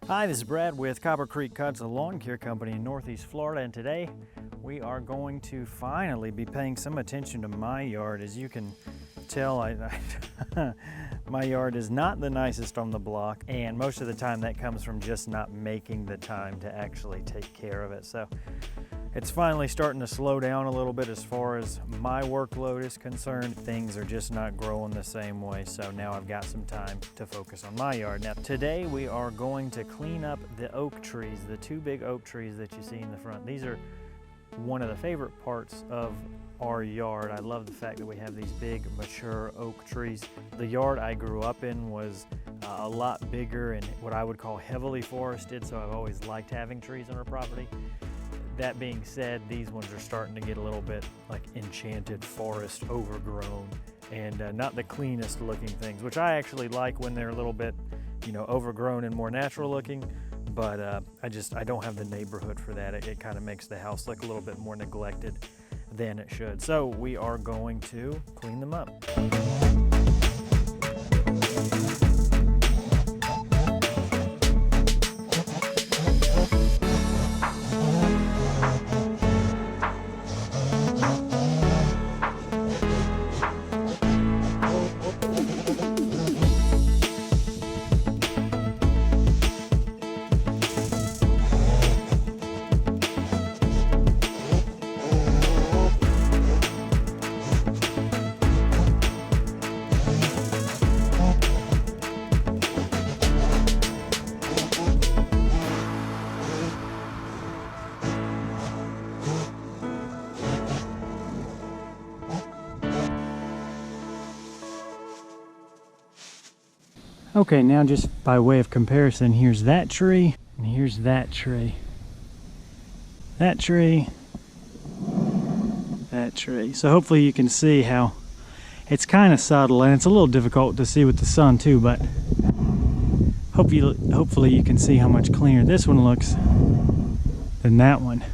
Hi, this is Brad with Copper Creek Cuts, a lawn care company in Northeast Florida, and today we are going to finally be paying some attention to my yard. As you can tell, my yard is not the nicest on the block, and most of the time that comes from just not making the time to actually take care of it. So it's finally starting to slow down a little bit as far as my workload is concerned. Things are just not growing the same way, so now I've got some time to focus on my yard. Now today we are going to clean up the oak trees, the two big oak trees that you see in the front. These are one of the favorite parts of our yard. I love the fact that we have these big mature oak trees. The yard I grew up in was a lot bigger and what I would call heavily forested, so I've always liked having trees on our property. That being said, these ones are starting to get a little bit like enchanted forest, overgrown, and not the cleanest looking things, which I actually like when they're a little bit, overgrown and more natural looking. But I don't have the neighborhood for that. It kind of makes the house look a little bit more neglected than it should. So we are going to clean them up. Okay, now just by way of comparison, here's that tree, and here's that tree. That tree, that tree. So hopefully you can see how it's kind of subtle, and it's a little difficult to see with the sun too, but hopefully you can see how much cleaner this one looks than that one.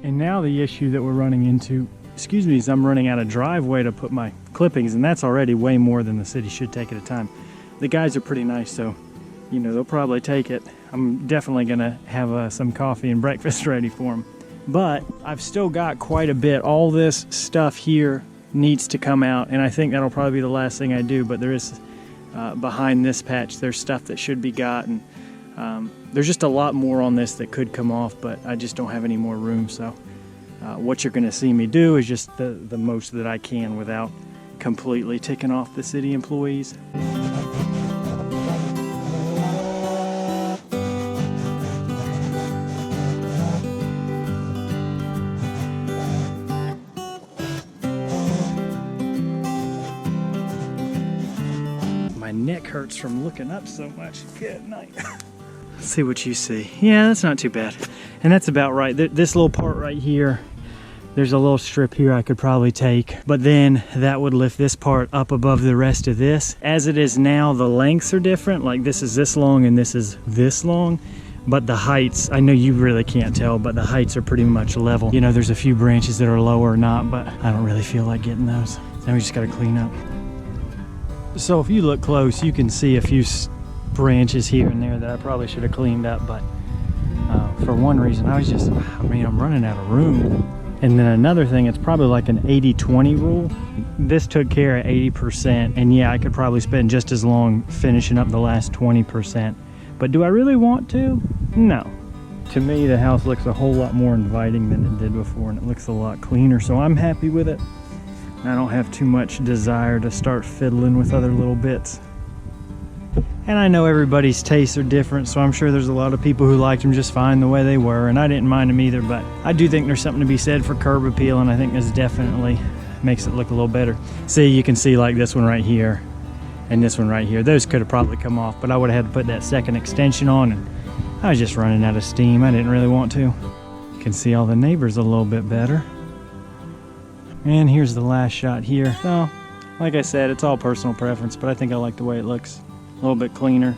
Now the issue that we're running into, is I'm running out of driveway to put my clippings, and that's already way more than the city should take at a time. The guys are pretty nice, so they'll probably take it. I'm definitely gonna have some coffee and breakfast ready for them. But I've still got quite a bit. All this stuff here needs to come out, and I think that'll probably be the last thing I do. But there is behind this patch, there's stuff that should be gotten. There's just a lot more on this that could come off, but I just don't have any more room. So what you're going to see me do is just the most that I can without completely ticking off the city employees. My neck hurts from looking up so much. Good night. Let's see what you see. Yeah, that's not too bad. And that's about right. This little part right here, there's a little strip here I could probably take, but then that would lift this part up above the rest of this. As it is now, the lengths are different. Like this is this long and this is this long, but the heights, I know you really can't tell, but the heights are pretty much level. There's a few branches that are lower or not, but I don't really feel like getting those. Now we just gotta clean up. So if you look close, you can see a few branches here and there that I probably should have cleaned up, but for one reason, I'm running out of room. And then another thing, it's probably like an 80-20 rule. This took care of 80%, and yeah, I could probably spend just as long finishing up the last 20%. But do I really want to? No. To me, the house looks a whole lot more inviting than it did before, and it looks a lot cleaner, so I'm happy with it. I don't have too much desire to start fiddling with other little bits. And I know everybody's tastes are different, so I'm sure there's a lot of people who liked them just fine the way they were, and I didn't mind them either, but I do think there's something to be said for curb appeal, and I think this definitely makes it look a little better. See, you can see like this one right here and this one right here. Those could have probably come off, but I would have had to put that second extension on, and I was just running out of steam. I didn't really want to. You can see all the neighbors a little bit better. And here's the last shot here. So, like I said, it's all personal preference, but I think I like the way it looks. A little bit cleaner.